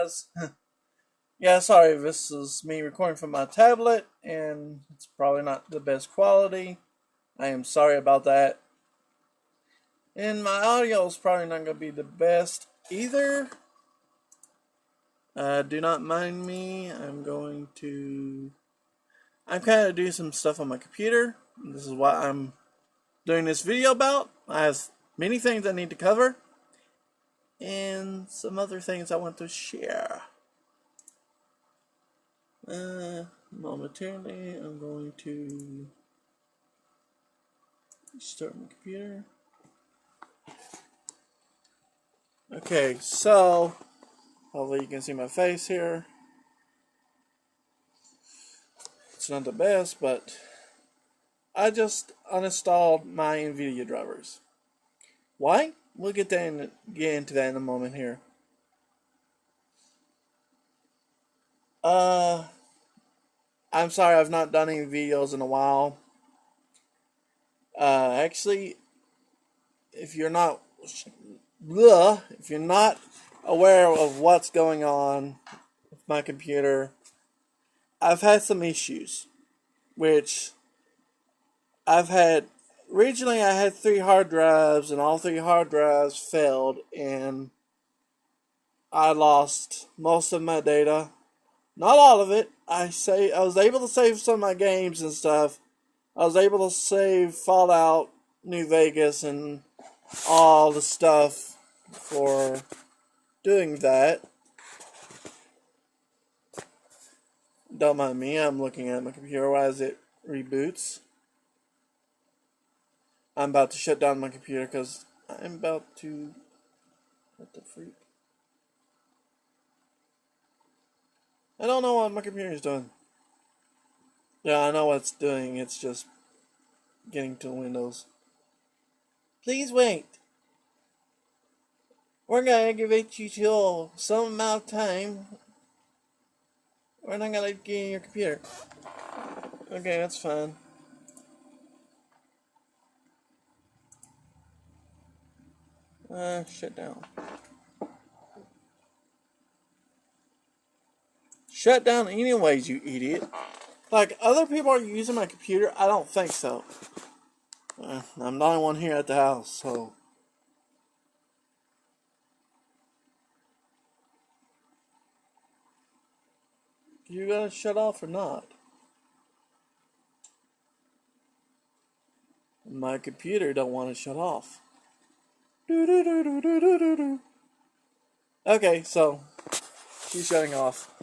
guys. Yeah, sorry, this is me recording from my tablet, and it's probably not the best quality. I am sorry about that. And my audio is probably not going to be the best either. Do not mind me. I'm kind of doing some stuff on my computer. This is what I'm doing this video about. I have many things I need to cover, and some other things I want to share. Momentarily, I'm going to start my computer. Okay, so hopefully you can see my face here. It's not the best, but I just uninstalled my NVIDIA drivers. Why? We'll get into that in a moment here. I'm sorry I've not done any videos in a while. Actually, if you're not aware of what's going on with my computer, I've had some issues, which originally I had 3 hard drives, and all 3 hard drives failed, and I lost most of my data. Not all of it. I was able to save some of my games and stuff. I was able to save Fallout New Vegas and all the stuff for doing that. Don't mind me, I'm looking at my computer as it reboots. I'm about to shut down my computer because I'm about to... What the freak? I don't know what my computer is doing. Yeah, I know what it's doing. It's just getting to Windows. Please wait. We're going to aggravate you till some amount of time. We're not going to let you get in your computer. Okay, that's fine. Shut down. Shut down anyways, you idiot. Like, other people are using my computer? I don't think so. I'm the only one here at the house, so... You gonna shut off or not? My computer don't want to shut off. Okay, so... She's shutting off.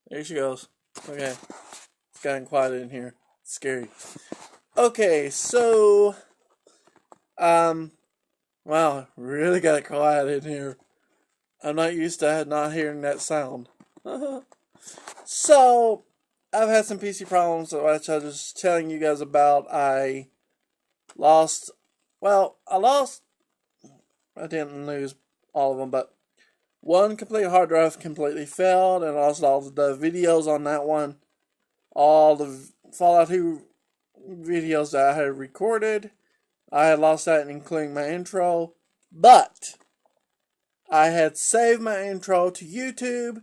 There she goes. Okay. It's gotten quiet in here. It's scary. Okay, so... Wow, really got quiet in here. I'm not used to not hearing that sound. So, I've had some PC problems, which I was telling you guys about. I didn't lose all of them, but one complete hard drive completely failed, and I lost all the videos on that one. All the Fallout 2 videos that I had recorded, I had lost that, including my intro, but I had saved my intro to YouTube,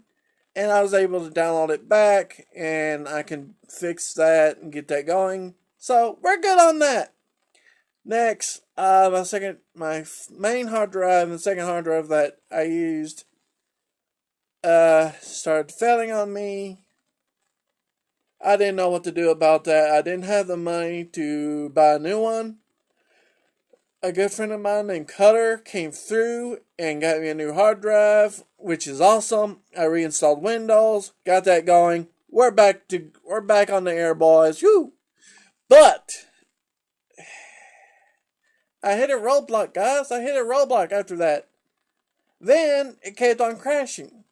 and I was able to download it back, and I can fix that and get that going. So, we're good on that. Next, my main hard drive and the second hard drive that I used started failing on me. I didn't know what to do about that. I didn't have the money to buy a new one. A good friend of mine named Cutter came through and got me a new hard drive, which is awesome. I reinstalled Windows, got that going. We're back on the air, boys. Woo! But I hit a roadblock, guys. I hit a roadblock after that. Then it kept on crashing.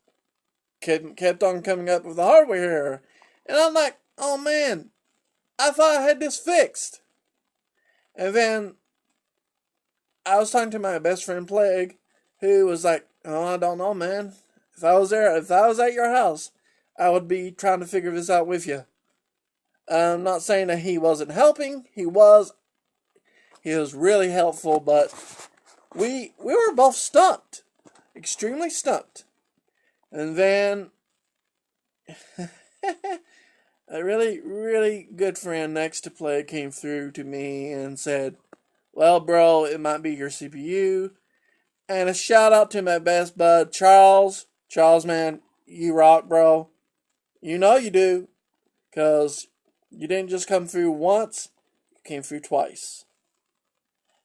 Kept on coming up with the hardware error. And I'm like, oh man, I thought I had this fixed. And then I was talking to my best friend Plague, who was like, oh, I don't know, man. If I was at your house, I would be trying to figure this out with you. I'm not saying that he wasn't helping. He was really helpful, but we were both stumped. Extremely stumped. And then a really, really good friend next to play came through to me and said, well, bro, it might be your CPU. And a shout out to my best bud, Charles. Charles, man, you rock, bro. You know you do. Because you didn't just come through once, you came through twice.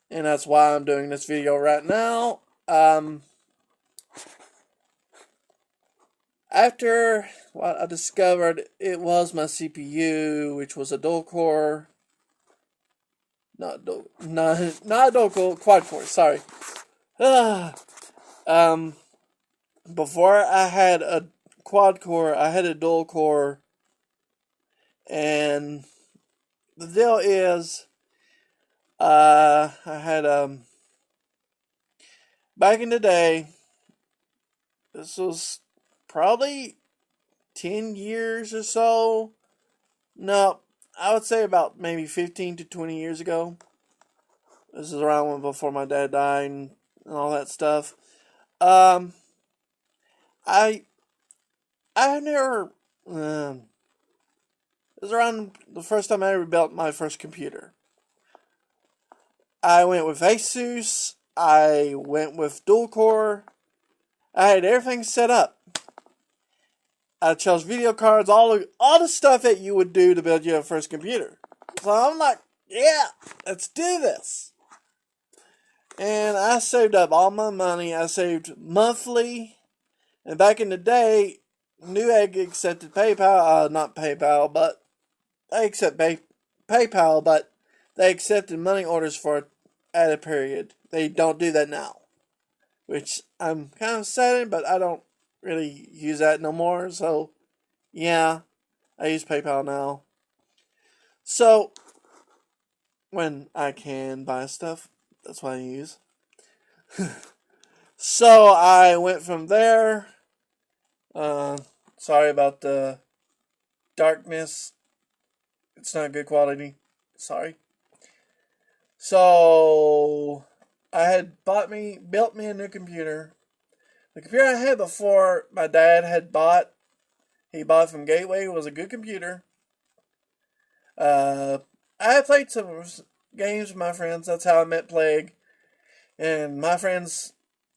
And that's why I'm doing this video right now. After what I discovered, it was my CPU, which was a dual core. Not a dual core, quad core, sorry. Before I had a quad core, I had a dual core. And the deal is, I had, back in the day, this was probably 10 years or so. No, I would say about maybe 15 to 20 years ago. This is around when before my dad died and all that stuff. I never. It was around the first time I ever built my first computer. I went with Asus. I went with dual core. I had everything set up. I chose video cards, all the stuff that you would do to build your first computer. So I'm like, yeah, let's do this. And I saved up all my money. I saved monthly. And back in the day, Newegg accepted PayPal. Not PayPal, but they accept PayPal, but they accepted money orders for an added period. They don't do that now, which I'm kind of saddened, but I don't really use that no more. So, yeah, I use PayPal now. So, when I can buy stuff, that's what I use. So, I went from there. Sorry about the darkness. It's not good quality. Sorry. So, I had built me a new computer. The computer I had before, my dad had bought. He bought from Gateway. It was a good computer. I had played some games with my friends. That's how I met Plague. And my friends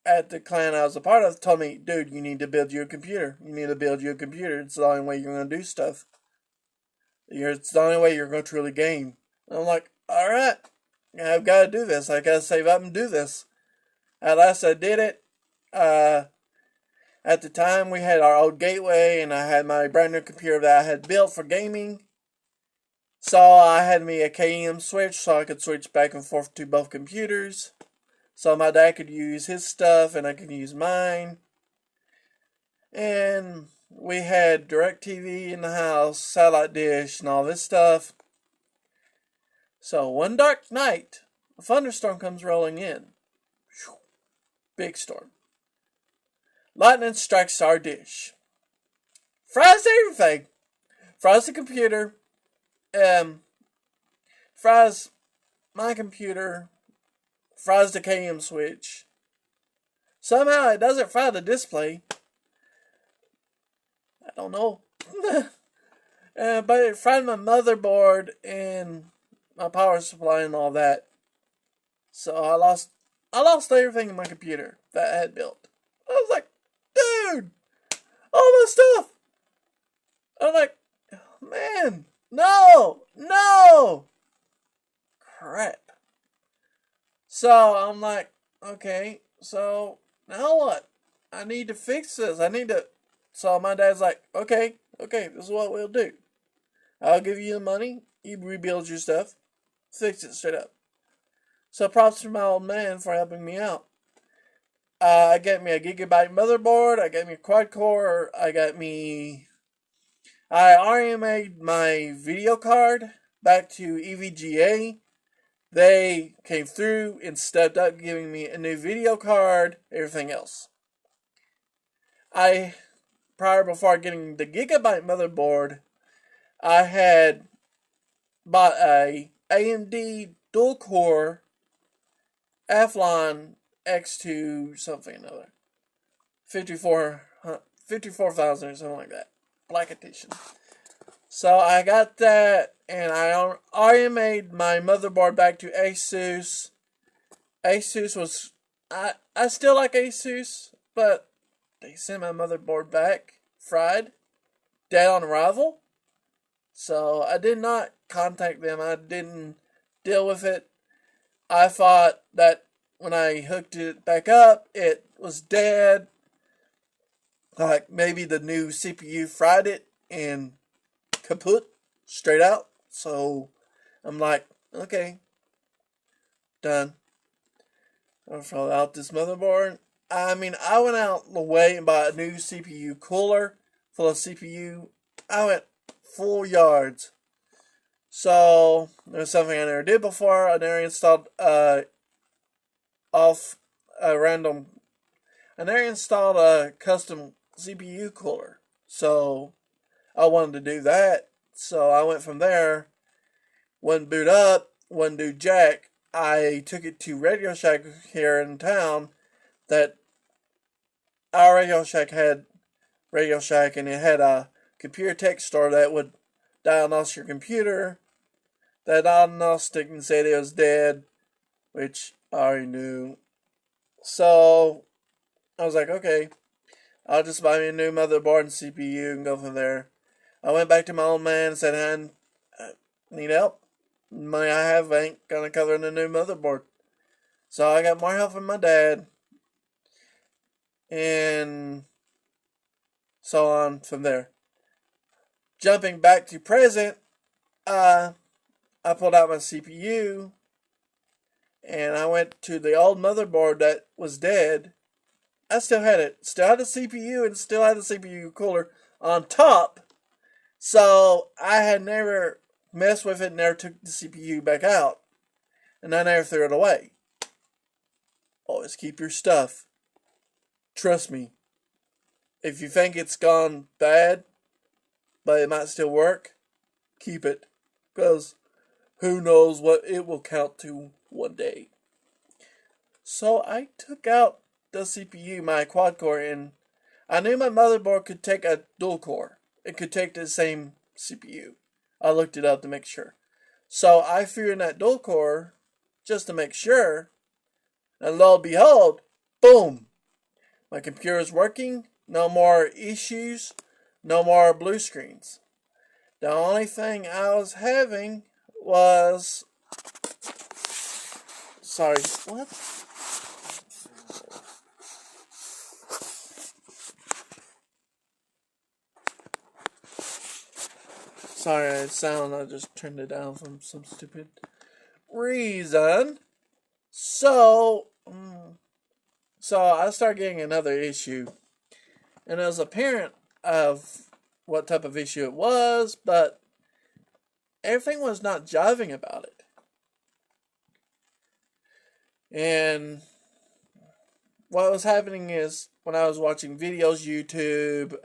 at the clan I was a part of told me, dude, you need to build you a computer. You need to build you a computer. It's the only way you're going to do stuff. It's the only way you're going to truly game. And I'm like, alright, I've got to do this. I got to save up and do this. At last I did it. At the time we had our old Gateway and I had my brand new computer that I had built for gaming. So I had me a KM switch so I could switch back and forth to both computers. So my dad could use his stuff and I could use mine. And we had DirecTV in the house, satellite dish, and all this stuff. So one dark night, a thunderstorm comes rolling in. Big storm. Lightning strikes our dish. Fries everything. Fries the computer. Fries my computer. Fries the KM switch. Somehow it doesn't fry the display. I don't know. But it fried my motherboard and my power supply and all that. So I lost everything in my computer that I had built. I was like, dude, all my stuff. I'm like, man, no. Crap. So I'm like, okay, so now what? I need to fix this. So my dad's like, okay, this is what we'll do. I'll give you the money. You rebuild your stuff. Fix it straight up. So props to my old man for helping me out. I got me a gigabyte motherboard. I got me a quad core. I already made my video card back to EVGA. They came through and stepped up, giving me a new video card, everything else. Before getting the gigabyte motherboard, I had bought a AMD dual core Athlon X2 something or another. 54,000 or something like that. Black edition. So I got that, and I already made my motherboard back to Asus. Asus was, I still like Asus, but they sent my motherboard back fried, dead on arrival. So I did not contact them. I didn't deal with it. I thought that when I hooked it back up, it was dead. Like maybe the new CPU fried it and kaput, straight out. So I'm like, okay, done. I'll throw out this motherboard. I mean, I went out the way and bought a new CPU cooler full of CPU. I went full yards. So there's something I never did before. I never installed off a random. I never installed a custom CPU cooler. So I wanted to do that. So I went from there. Wouldn't boot up. Wouldn't do jack. I took it to Radio Shack here in town. That our Radio Shack had Radio Shack, and it had a computer tech store that would diagnose your computer. That diagnostic and said it was dead, which I already knew. So I was like, okay, I'll just buy me a new motherboard and CPU and go from there. I went back to my old man and said, I need help. Money I have ain't gonna cover the new motherboard. So I got more help from my dad. And so on from there. Jumping back to present, I pulled out my CPU and I went to the old motherboard that was dead. I still had it. Still had the CPU and still had the CPU cooler on top. So I had never messed with it, never took the CPU back out. And I never threw it away. Always keep your stuff. Trust me. If you think it's gone bad, but it might still work, keep it. Because who knows what it will count to one day. So I took out the CPU, my quad core, and I knew my motherboard could take a dual core. It could take the same CPU. I looked it up to make sure. So I threw in that dual core just to make sure. And lo and behold, boom! My computer is working. No more issues. No more blue screens. The only thing I was having was... Sorry, what? Sorry, it sound. I just turned it down from some stupid reason. So I started getting another issue. And it was apparent of what type of issue it was, but everything was not jiving about it. And what was happening is when I was watching videos, YouTube,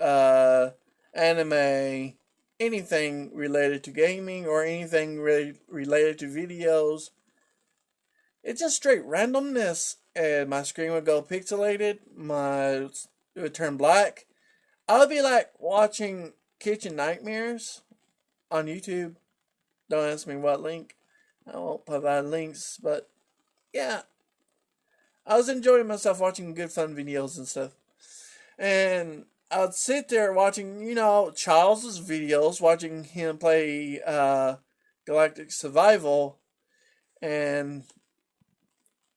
anime, anything related to gaming or anything related to videos, it's just straight randomness, and my screen would go pixelated, it would turn black. I would be like watching Kitchen Nightmares on YouTube. Don't ask me what link. I won't provide links, but yeah. I was enjoying myself watching good fun videos and stuff. And I would sit there watching, Charles's videos, watching him play Galactic Survival, and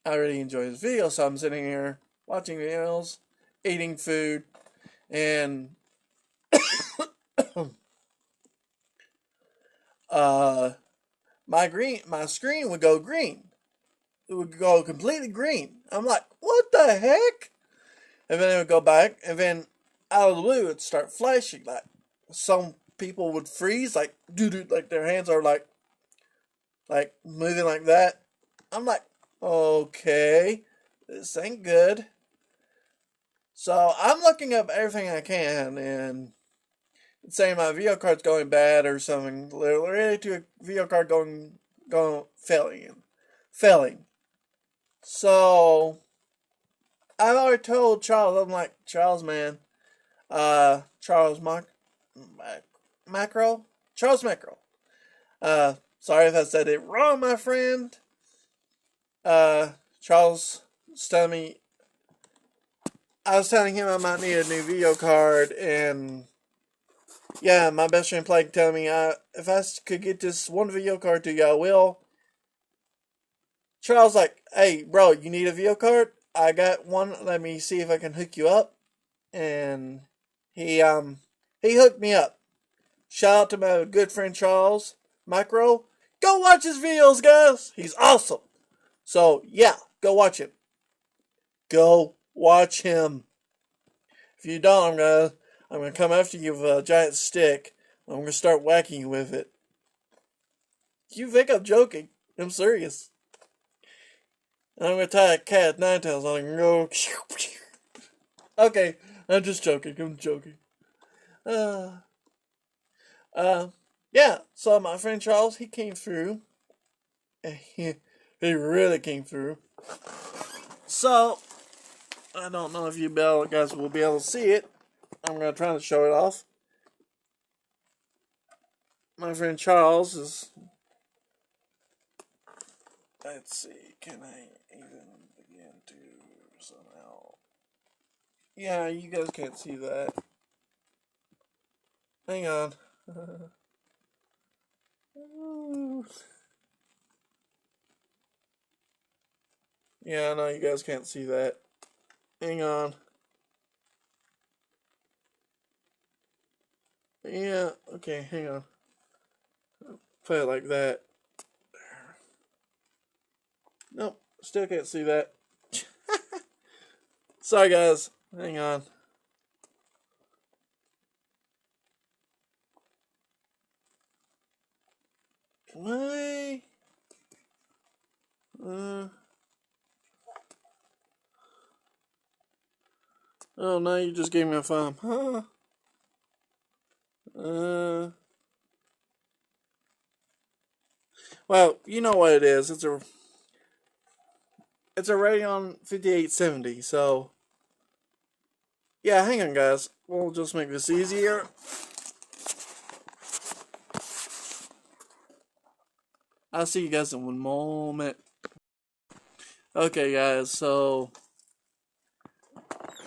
I really enjoy his videos, so I'm sitting here watching videos, eating food, and my screen would go green. It would go completely green. I'm like, what the heck? And then it would go back, and then out of the blue, it'd start flashing. Like, some people would freeze, like, doo-doo, like their hands are like moving like that. I'm like, okay, this ain't good. So I'm looking up everything I can, and it's saying my video card's going bad or something related to a video card going failing. So I've already told Charles, I'm like, Charles, man, Charles Macro? Charles Macro. Sorry if I said it wrong, my friend. Charles was telling me, I was telling him I might need a new video card, and yeah, my best friend Blake telling me if I could get this one video card to you, I will. Charles like, hey, bro, you need a video card? I got one. Let me see if I can hook you up. And he hooked me up. Shout out to my good friend Charles Micro. Go watch his videos, guys. He's awesome. So yeah, go watch him. Go watch him. If you don't, I'm gonna come after you with a giant stick. I'm gonna start whacking you with it. You think I'm joking? I'm serious. And I'm gonna tie a cat nine tails on it and go. Okay, I'm just joking. I'm joking. Uh, yeah. So my friend Charles, he came through. He really came through. So I don't know if you guys will be able to see it. I'm gonna try to show it off. My friend Charles is. Let's see. Can I even begin to somehow? Yeah, you guys can't see that. Hang on. Yeah, I know you guys can't see that. Hang on. Yeah, okay, hang on. Play it like that. Nope, still can't see that. Sorry, guys. Hang on. Why? Oh, no, you just gave me a thumb. Huh? Well, you know what it is. It's a Radeon 5870, so yeah, hang on guys. We'll just make this easier. I'll see you guys in one moment. Okay guys, so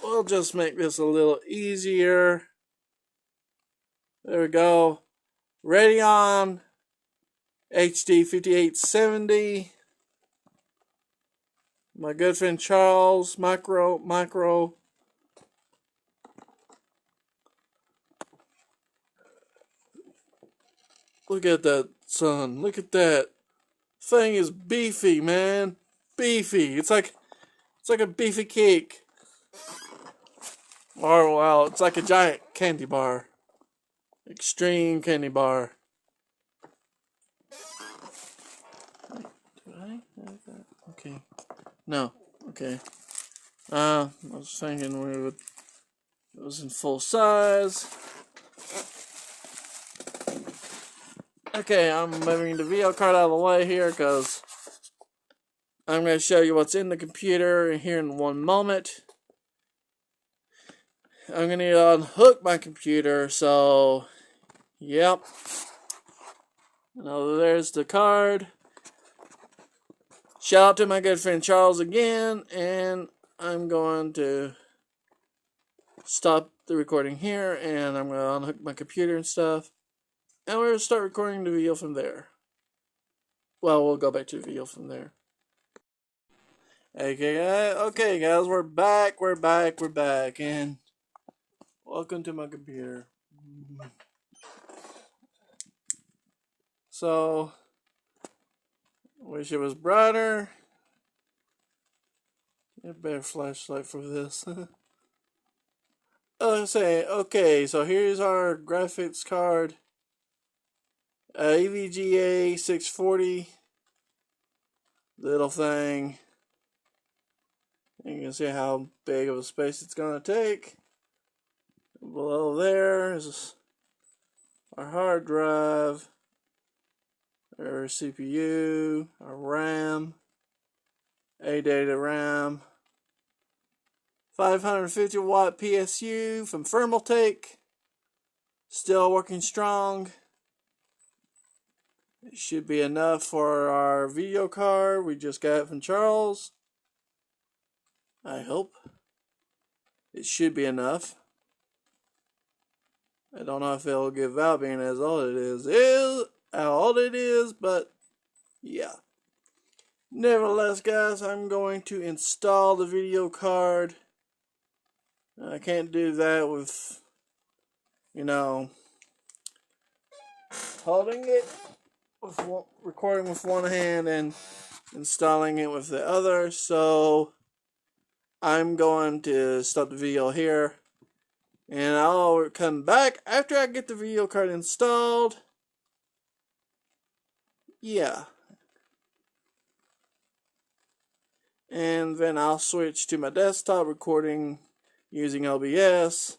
we'll just make this a little easier. There we go. Radeon HD 5870. My good friend Charles Micro. Look at that, son. Look at that. Thing is beefy, man. Beefy. It's like a beefy cake. Or well, it's like a giant candy bar. Extreme candy bar. Did I have that? Okay. No. Okay. I was thinking it was in full size. Okay, I'm moving the video card out of the way here because I'm going to show you what's in the computer here in one moment. I'm going to need to unhook my computer, so yep. Now there's the card. Shout out to my good friend Charles again, and I'm going to stop the recording here, and I'm going to unhook my computer and stuff, and we're going to start recording the video from there. Well, we'll go back to the video from there. Okay guys, we're back, and welcome to my computer. So, wish it was brighter. Get a better flashlight for this. Okay, so here's our graphics card. EVGA 640. Little thing. You can see how big of a space it's going to take. Below there is our hard drive, our CPU, our RAM, 8 data RAM, 550 watt PSU from Thermaltake. Still working strong. It should be enough for our video card we just got from Charles. I hope. It should be enough. I don't know if it'll give out being as all it is, but yeah. Nevertheless, guys, I'm going to install the video card. I can't do that with, holding it, recording with one hand and installing it with the other. So I'm going to stop the video here, and I'll come back after I get the video card installed. Yeah. And then I'll switch to my desktop recording using OBS,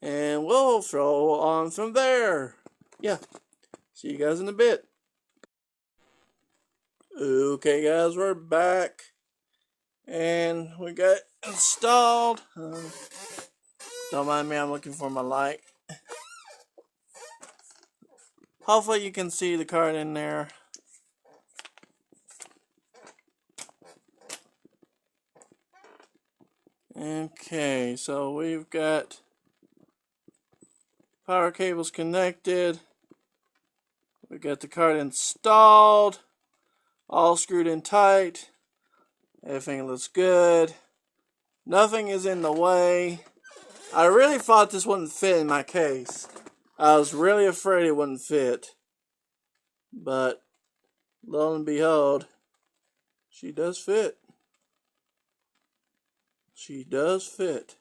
and we'll throw on from there. Yeah. See you guys in a bit. Okay, guys, we're back. And we got installed. Don't mind me, I'm looking for my light. Hopefully you can see the card in there. Okay, so we've got power cables connected. We got the card installed. All screwed in tight. Everything looks good. Nothing is in the way. I really thought this wouldn't fit in my case. I was really afraid it wouldn't fit. But lo and behold, she does fit. She does fit.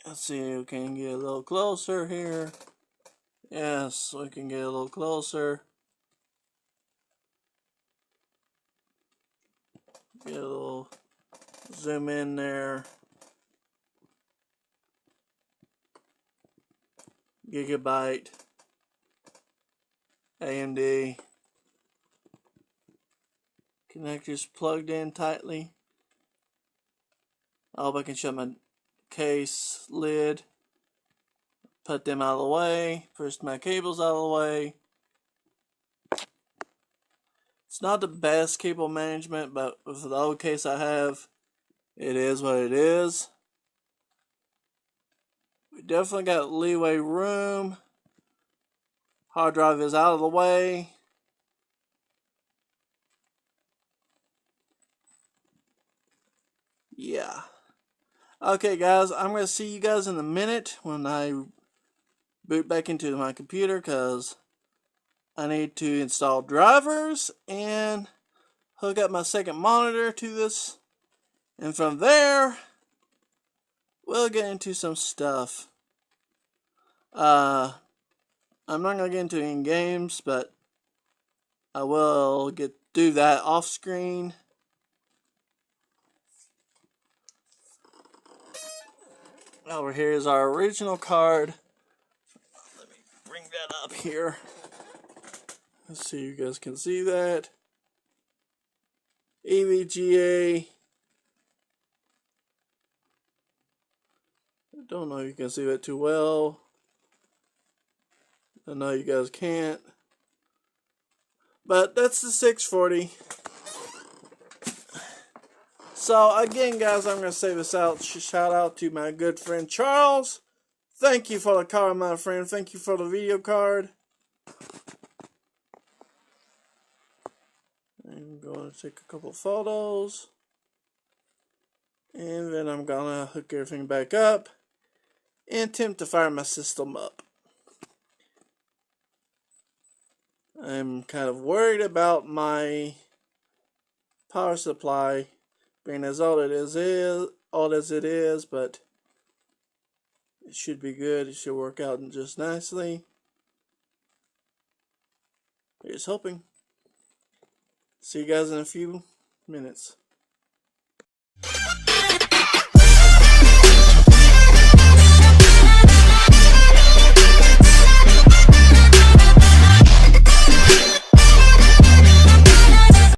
Let's see if we can get a little closer here. Yes, we can get a little closer. Get a little zoom in there. Gigabyte. AMD. Connectors plugged in tightly. I hope I can shut my case lid. Put them out of the way. Push my cables out of the way. It's not the best cable management, but with the old case I have, it is what it is. We definitely got leeway room. Hard drive is out of the way. Yeah. Okay, guys, I'm going to see you guys in a minute when I boot back into my computer, because I need to install drivers and hook up my second monitor to this. And from there, we'll get into some stuff. I'm not going to get into any games, but I will do that off screen. Over here is our original card. Let me bring that up here. Let's see if you guys can see that. EVGA. I don't know if you can see that too well. I know you guys can't. But that's the 640. So again, guys, I'm going to say this out. Shout out to my good friend Charles. Thank you for the card, my friend. Thank you for the video card. I'm going to take a couple photos. And then I'm going to hook everything back up and attempt to fire my system up. I'm kind of worried about my power supply being as old as it is, but it should be good. It should work out just nicely. Here's hoping. See you guys in a few minutes.